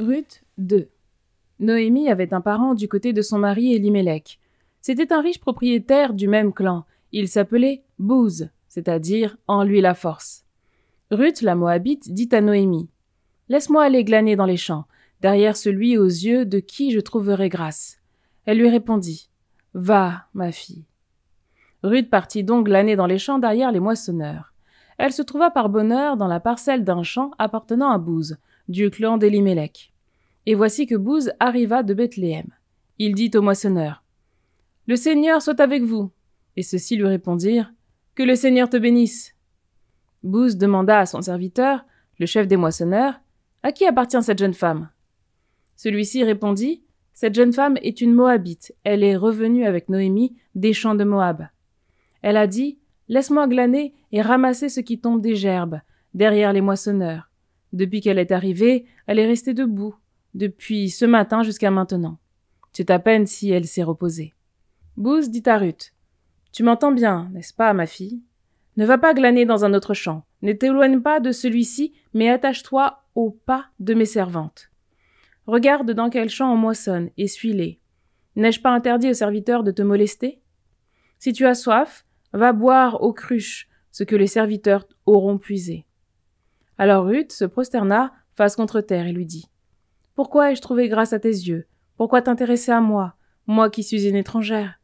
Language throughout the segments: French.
Ruth 2. Noémie avait un parent du côté de son mari Élimélec. C'était un riche propriétaire du même clan. Il s'appelait Booz, c'est-à-dire « en lui la force ». Ruth, la Moabite, dit à Noémie « Laisse-moi aller glaner dans les champs, derrière celui aux yeux de qui je trouverai grâce. » Elle lui répondit « Va, ma fille. » Ruth partit donc glaner dans les champs derrière les moissonneurs. Elle se trouva par bonheur dans la parcelle d'un champ appartenant à Booz, du clan d'Élimélec. Et voici que Booz arriva de Bethléem. Il dit au moissonneur « Le Seigneur soit avec vous. » Et ceux-ci lui répondirent « Que le Seigneur te bénisse. » Booz demanda à son serviteur, le chef des moissonneurs, « À qui appartient cette jeune femme ?» Celui-ci répondit « Cette jeune femme est une Moabite. Elle est revenue avec Noémie des champs de Moab. Elle a dit « Laisse-moi glaner et ramasser ce qui tombe des gerbes, derrière les moissonneurs. Depuis qu'elle est arrivée, elle est restée debout, depuis ce matin jusqu'à maintenant. C'est à peine si elle s'est reposée. » Booz dit à Ruth « Tu m'entends bien, n'est-ce pas, ma fille? Ne va pas glaner dans un autre champ. Ne t'éloigne pas de celui-ci, mais attache-toi au pas de mes servantes. Regarde dans quel champ on moissonne et suis-les. N'ai-je pas interdit aux serviteurs de te molester? Si tu as soif, va boire aux cruches ce que les serviteurs auront puisé. » Alors Ruth se prosterna face contre terre et lui dit « Pourquoi ai-je trouvé grâce à tes yeux? Pourquoi t'intéresser à moi, moi qui suis une étrangère ?»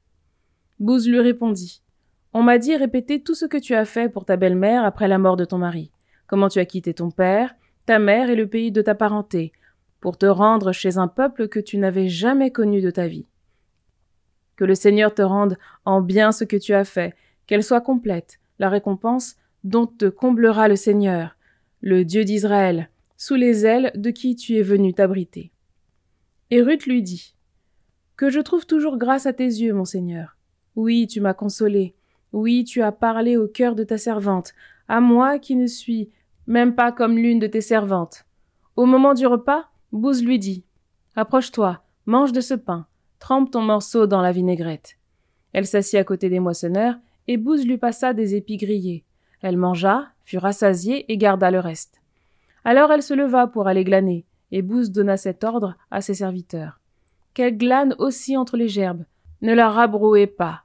Booz lui répondit « On m'a dit répéter tout ce que tu as fait pour ta belle-mère après la mort de ton mari, comment tu as quitté ton père, ta mère et le pays de ta parenté, pour te rendre chez un peuple que tu n'avais jamais connu de ta vie. Que le Seigneur te rende en bien ce que tu as fait, qu'elle soit complète, la récompense dont te comblera le Seigneur, le Dieu d'Israël, sous les ailes de qui tu es venu t'abriter. » Et Ruth lui dit « Que je trouve toujours grâce à tes yeux, mon Seigneur. Oui, tu m'as consolée. Oui, tu as parlé au cœur de ta servante, à moi qui ne suis même pas comme l'une de tes servantes. » Au moment du repas, Booz lui dit « Approche-toi, mange de ce pain, trempe ton morceau dans la vinaigrette. » Elle s'assit à côté des moissonneurs, et Booz lui passa des épis grillés. Elle mangea, fut rassasiée et garda le reste. Alors elle se leva pour aller glaner, et Booz donna cet ordre à ses serviteurs. Qu'elle glane aussi entre les gerbes, ne la rabrouez pas.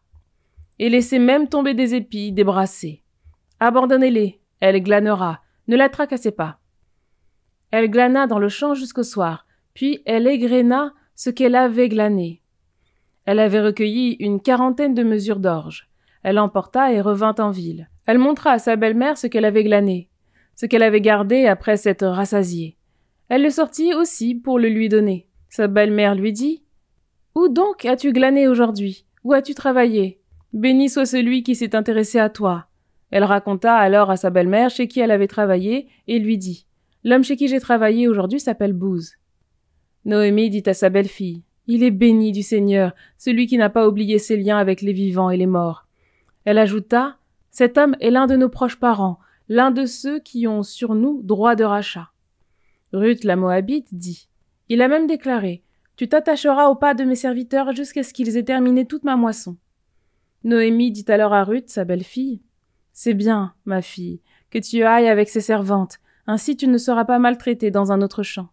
Et laissez même tomber des épis, des brassées. Abandonnez-les, elle glanera, ne la tracassez pas. Elle glana dans le champ jusqu'au soir, puis elle égréna ce qu'elle avait glané. Elle avait recueilli 40 de mesures d'orge. Elle emporta et revint en ville. Elle montra à sa belle-mère ce qu'elle avait glané, ce qu'elle avait gardé après s'être rassasiée. Elle le sortit aussi pour le lui donner. Sa belle-mère lui dit « Où donc as-tu glané aujourd'hui? Où as-tu travaillé? Béni soit celui qui s'est intéressé à toi. » Elle raconta alors à sa belle-mère chez qui elle avait travaillé et lui dit « L'homme chez qui j'ai travaillé aujourd'hui s'appelle Booz. » Noémie dit à sa belle-fille « Il est béni du Seigneur, celui qui n'a pas oublié ses liens avec les vivants et les morts. » Elle ajouta « Cet homme est l'un de nos proches parents, l'un de ceux qui ont sur nous droit de rachat. » Ruth la Moabite dit « Il a même déclaré « Tu t'attacheras au pas de mes serviteurs jusqu'à ce qu'ils aient terminé toute ma moisson. » Noémie dit alors à Ruth, sa belle-fille « C'est bien, ma fille, que tu ailles avec ses servantes, ainsi tu ne seras pas maltraitée dans un autre champ. »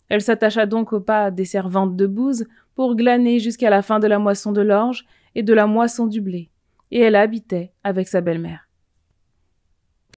Elle s'attacha donc au pas des servantes de Booz pour glaner jusqu'à la fin de la moisson de l'orge et de la moisson du blé, et elle habitait avec sa belle-mère.